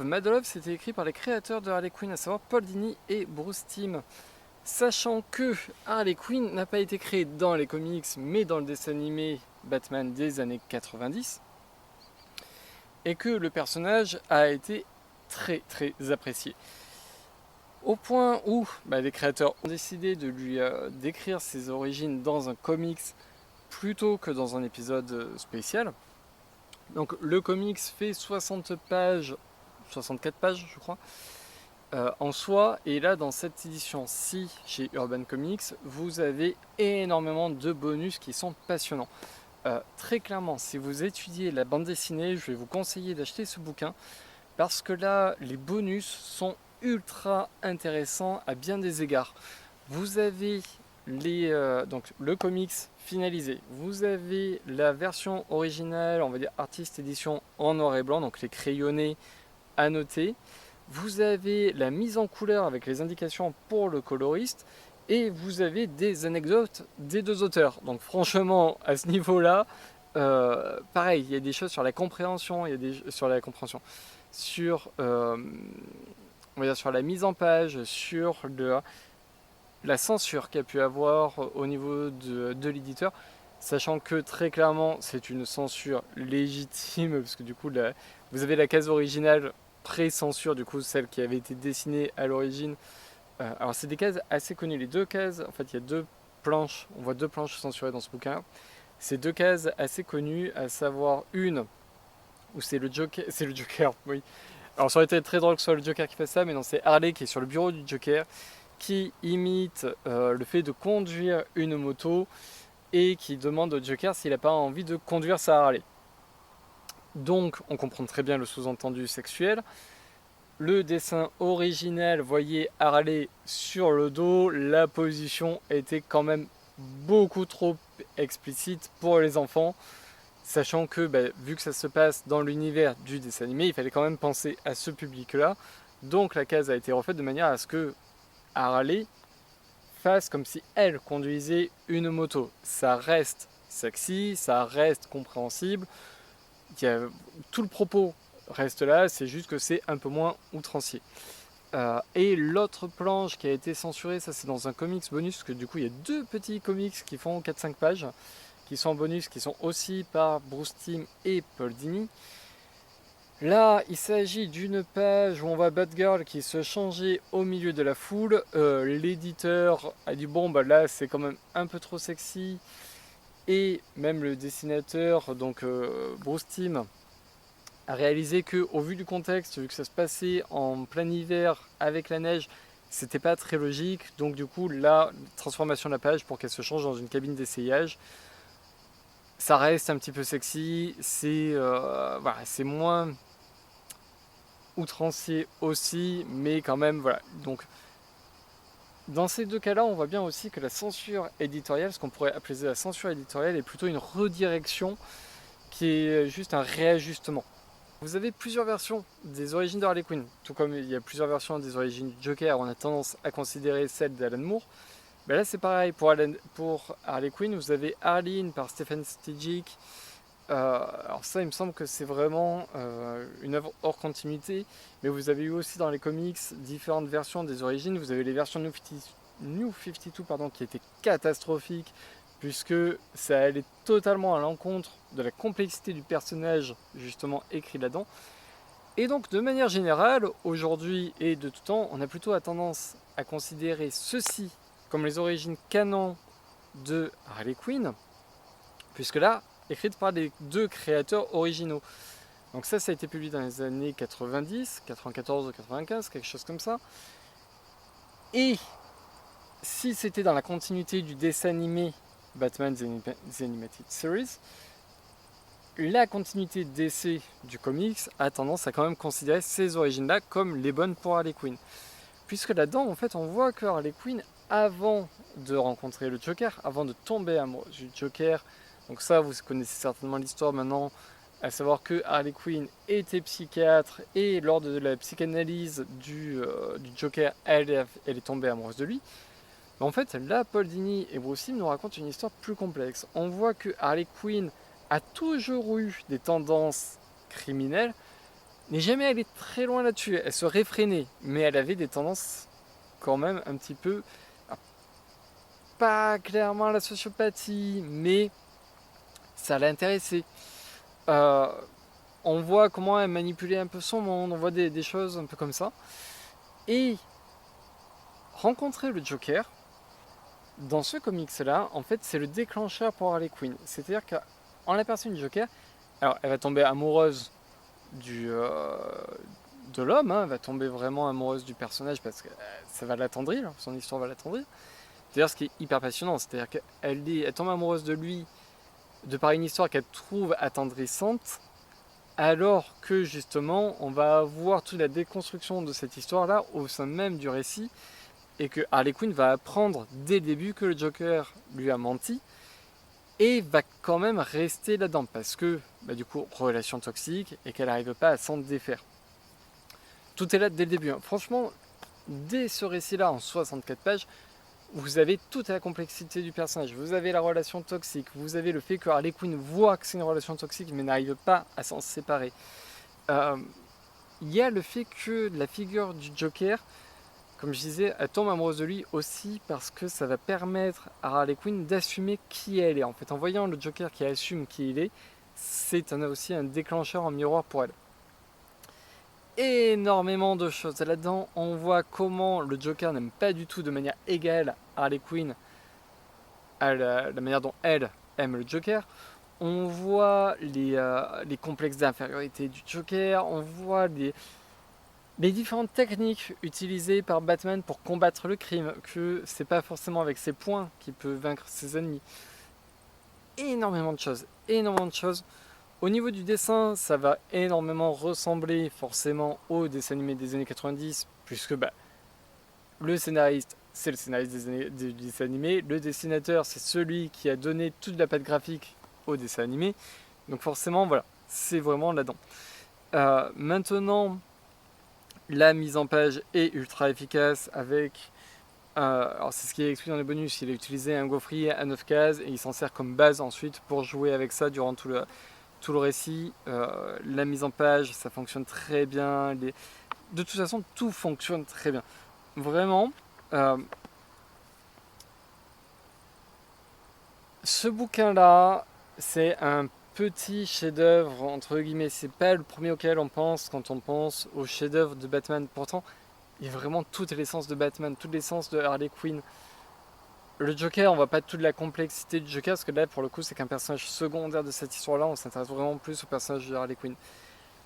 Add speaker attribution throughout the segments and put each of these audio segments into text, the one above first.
Speaker 1: Mad Love, c'était écrit par les créateurs de Harley Quinn, à savoir Paul Dini et Bruce Timm. Sachant que Harley Quinn n'a pas été créée dans les comics, mais dans le dessin animé Batman des années 90, et que le personnage a été très très apprécié. Au point où les créateurs ont décidé de lui décrire ses origines dans un comics plutôt que dans un épisode spécial. Donc le comics fait 60 pages, 64 pages je crois, en soi, et là dans cette édition-ci chez Urban Comics, vous avez énormément de bonus qui sont passionnants. Très clairement, si vous étudiez la bande dessinée, je vais vous conseiller d'acheter ce bouquin, parce que là, les bonus sont ultra intéressants à bien des égards. Vous avez donc le comics finalisé, vous avez la version originale, on va dire artiste édition en noir et blanc, donc les crayonnés annotés. Vous avez la mise en couleur avec les indications pour le coloriste, et vous avez des anecdotes des deux auteurs. Donc franchement, à ce niveau-là, pareil, il y a des choses sur la compréhension, il y a des sur la compréhension, sur on va dire sur la mise en page, sur la censure qu'il y a pu avoir au niveau de l'éditeur, sachant que très clairement c'est une censure légitime, parce que du coup vous avez la case originale pré-censure, du coup celle qui avait été dessinée à l'origine. Alors c'est des cases assez connues, les deux cases, en fait il y a deux planches, on voit deux planches censurées dans ce bouquin. C'est deux cases assez connues, à savoir une où c'est le Joker, oui. Alors ça aurait été très drôle que ce soit le Joker qui fasse ça, mais non, c'est Harley qui est sur le bureau du Joker, qui imite le fait de conduire une moto et qui demande au Joker s'il n'a pas envie de conduire sa Harley. Donc on comprend très bien le sous-entendu sexuel. Le dessin original voyait Harley sur le dos, la position était quand même beaucoup trop explicite pour les enfants, sachant que vu que ça se passe dans l'univers du dessin animé, il fallait quand même penser à ce public-là. Donc la case a été refaite de manière à ce que Harley fasse comme si elle conduisait une moto. Ça reste sexy, ça reste compréhensible, tout le propos reste là, c'est juste que c'est un peu moins outrancier. Et l'autre planche qui a été censurée, ça c'est dans un comics bonus, parce que du coup il y a deux petits comics qui font 4-5 pages, qui sont en bonus, qui sont aussi par Bruce Timm et Paul Dini. Là, il s'agit d'une page où on voit Batgirl qui se changeait au milieu de la foule. L'éditeur a dit bon là c'est quand même un peu trop sexy, et même le dessinateur, donc Bruce Timm, a réalisé que au vu du contexte, vu que ça se passait en plein hiver avec la neige, c'était pas très logique. Donc du coup la transformation de la page pour qu'elle se change dans une cabine d'essayage, ça reste un petit peu sexy, c'est moins outrancier aussi, mais quand même voilà. Donc dans ces deux cas-là, on voit bien aussi que la censure éditoriale, ce qu'on pourrait appeler la censure éditoriale, est plutôt une redirection qui est juste un réajustement. Vous avez plusieurs versions des origines de Harley Quinn, tout comme il y a plusieurs versions des origines du Joker, on a tendance à considérer celle d'Alan Moore. Mais là c'est pareil, pour Harley Quinn, vous avez Arline par Stephen Stejcik. Alors ça il me semble que c'est vraiment une œuvre hors continuité, mais vous avez eu aussi dans les comics différentes versions des origines. Vous avez les versions New 52 qui étaient catastrophiques, puisque ça allait totalement à l'encontre de la complexité du personnage justement écrit là-dedans. Et donc de manière générale, aujourd'hui et de tout temps, on a plutôt tendance à considérer ceci comme les origines canon de Harley Quinn, puisque là, écrite par les deux créateurs originaux. Donc ça a été publié dans les années 90, 94 ou 95, quelque chose comme ça. Et si c'était dans la continuité du dessin animé Batman The Animated Series, la continuité d'essai du comics a tendance à quand même considérer ces origines-là comme les bonnes pour Harley Quinn. Puisque là-dedans, en fait, on voit que Harley Quinn, avant de rencontrer le Joker, avant de tomber amoureux du Joker, donc ça, vous connaissez certainement l'histoire maintenant, à savoir que Harley Quinn était psychiatre, et lors de la psychanalyse du Joker, elle est tombée amoureuse de lui. Mais en fait, là, Paul Dini et Bruce Timm nous racontent une histoire plus complexe. On voit que Harley Quinn a toujours eu des tendances criminelles, n'est jamais allée très loin là-dessus. Elle se réfrénait, mais elle avait des tendances quand même un petit peu, pas clairement à la sociopathie, mais ça l'intéressait. Euh, on voit comment elle manipulait un peu son monde, on voit des choses un peu comme ça. Et rencontrer le Joker, dans ce comics-là, en fait, c'est le déclencheur pour Harley Quinn. C'est-à-dire qu'en la personne du Joker, alors elle va tomber amoureuse de l'homme, hein, elle va tomber vraiment amoureuse du personnage parce que ça va l'attendrir, son histoire va l'attendrir. D'ailleurs, ce qui est hyper passionnant, c'est-à-dire qu'elle tombe amoureuse de lui de par une histoire qu'elle trouve attendrissante, alors que justement, on va avoir toute la déconstruction de cette histoire-là au sein même du récit, et que Harley Quinn va apprendre dès le début que le Joker lui a menti, et va quand même rester là-dedans, parce que, du coup, relation toxique, et qu'elle n'arrive pas à s'en défaire. Tout est là dès le début. Franchement, dès ce récit-là, en 64 pages, vous avez toute la complexité du personnage, vous avez la relation toxique, vous avez le fait que Harley Quinn voit que c'est une relation toxique mais n'arrive pas à s'en séparer. Il y a le fait que la figure du Joker, comme je disais, elle tombe amoureuse de lui aussi parce que ça va permettre à Harley Quinn d'assumer qui elle est. En fait, en voyant le Joker qui assume qui il est, c'est aussi un déclencheur en miroir pour elle. Énormément de choses là-dedans. On voit comment le Joker n'aime pas du tout de manière égale Harley Quinn à la manière dont elle aime le Joker. On voit les complexes d'infériorité du Joker, on voit les différentes techniques utilisées par Batman pour combattre le crime, que c'est pas forcément avec ses poings qu'il peut vaincre ses ennemis. Énormément de choses, énormément de choses. Au niveau du dessin, ça va énormément ressembler forcément au dessin animé des années 90, puisque le scénariste, c'est le scénariste du dessin animé, le dessinateur, c'est celui qui a donné toute la patte graphique au dessin animé, donc forcément, voilà, c'est vraiment là-dedans. Maintenant, la mise en page est ultra efficace avec... alors c'est ce qui est expliqué dans les bonus, il a utilisé un gaufrier à 9 cases et il s'en sert comme base ensuite pour jouer avec ça durant tout le récit. La mise en page, ça fonctionne très bien. De toute façon, tout fonctionne très bien. Vraiment, ce bouquin-là, c'est un petit chef-d'œuvre, entre guillemets. C'est pas le premier auquel on pense quand on pense au chef-d'œuvre de Batman. Pourtant, il y a vraiment toute l'essence de Batman, toute l'essence de Harley Quinn. Le Joker, on voit pas toute la complexité du Joker, parce que là, pour le coup, c'est qu'un personnage secondaire de cette histoire-là. On s'intéresse vraiment plus au personnage de Harley Quinn.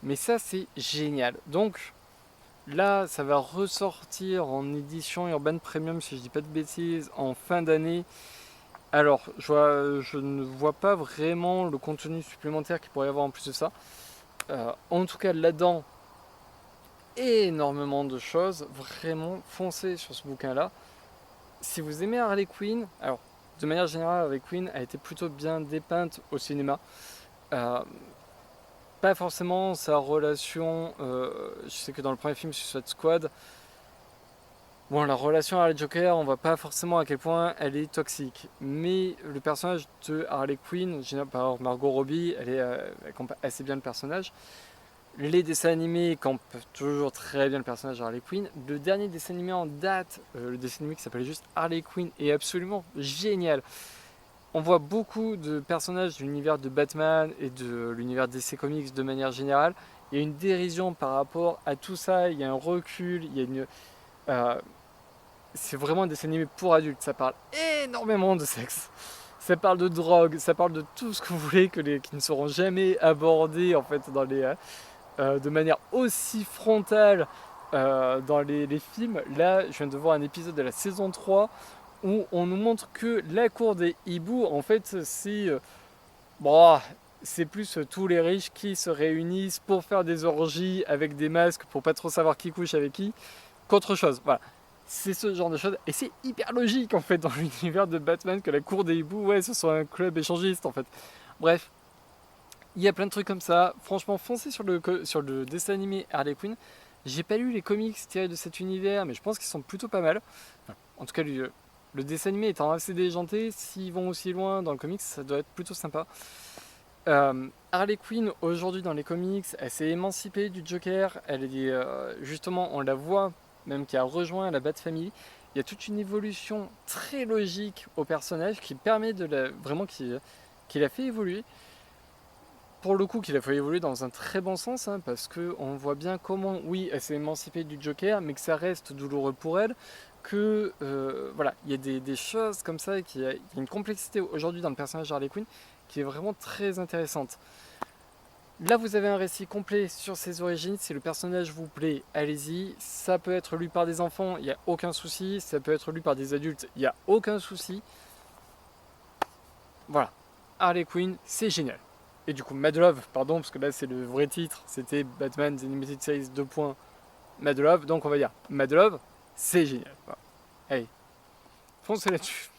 Speaker 1: Mais ça, c'est génial. Donc, là, ça va ressortir en édition Urban Premium, si je dis pas de bêtises, en fin d'année. Alors, je ne vois pas vraiment le contenu supplémentaire qu'il pourrait y avoir en plus de ça. En tout cas, là-dedans, énormément de choses. Vraiment, foncez sur ce bouquin-là. Si vous aimez Harley Quinn, alors, de manière générale, Harley Quinn a été plutôt bien dépeinte au cinéma. Pas forcément sa relation, je sais que dans le premier film Suicide Squad, bon, la relation Harley Joker, on voit pas forcément à quel point elle est toxique. Mais le personnage de Harley Quinn, par Margot Robbie, elle campe assez bien le personnage. Les dessins animés campent toujours très bien le personnage de Harley Quinn. Le dernier dessin animé en date, le dessin animé qui s'appelait juste Harley Quinn, est absolument génial. On voit beaucoup de personnages de l'univers de Batman et de l'univers DC Comics de manière générale. Il y a une dérision par rapport à tout ça, il y a un recul, il y a une... c'est vraiment un dessin animé pour adultes, ça parle énormément de sexe. Ça parle de drogue, ça parle de tout ce que vous voulez qui ne seront jamais abordés en fait de manière aussi frontale dans les films. Là, je viens de voir un épisode de la saison 3 où on nous montre que la cour des hiboux, en fait, c'est plus tous les riches qui se réunissent pour faire des orgies avec des masques pour pas trop savoir qui couche avec qui, qu'autre chose. Voilà. C'est ce genre de choses. Et c'est hyper logique, en fait, dans l'univers de Batman, que la cour des hiboux, ce soit un club échangiste, en fait. Bref, il y a plein de trucs comme ça. Franchement, foncez sur le dessin animé Harley Quinn. J'ai pas lu les comics tirés de cet univers, mais je pense qu'ils sont plutôt pas mal. Enfin, en tout cas, le dessin animé étant assez déjanté, s'ils vont aussi loin dans le comics, ça doit être plutôt sympa. Harley Quinn aujourd'hui dans les comics, elle s'est émancipée du Joker, elle est justement, on la voit même qui a rejoint la Bat Family. Il y a toute une évolution très logique au personnage qui permet de vraiment qui l'a fait évoluer. Pour le coup, qu'il a fait évoluer dans un très bon sens, hein, parce qu'on voit bien comment, oui, elle s'est émancipée du Joker, mais que ça reste douloureux pour elle, que voilà, il y a des choses comme ça, il y a une complexité aujourd'hui dans le personnage d'Harley Quinn qui est vraiment très intéressante. Là, vous avez un récit complet sur ses origines. Si le personnage vous plaît, allez-y. Ça peut être lu par des enfants, il n'y a aucun souci. Ça peut être lu par des adultes, il n'y a aucun souci. Voilà, Harley Quinn, c'est génial. Et du coup, Mad Love, pardon, parce que là c'est le vrai titre, c'était Batman The Animated Series 2. Mad Love, donc on va dire Mad Love, c'est génial. Voilà. Allez, foncez là-dessus.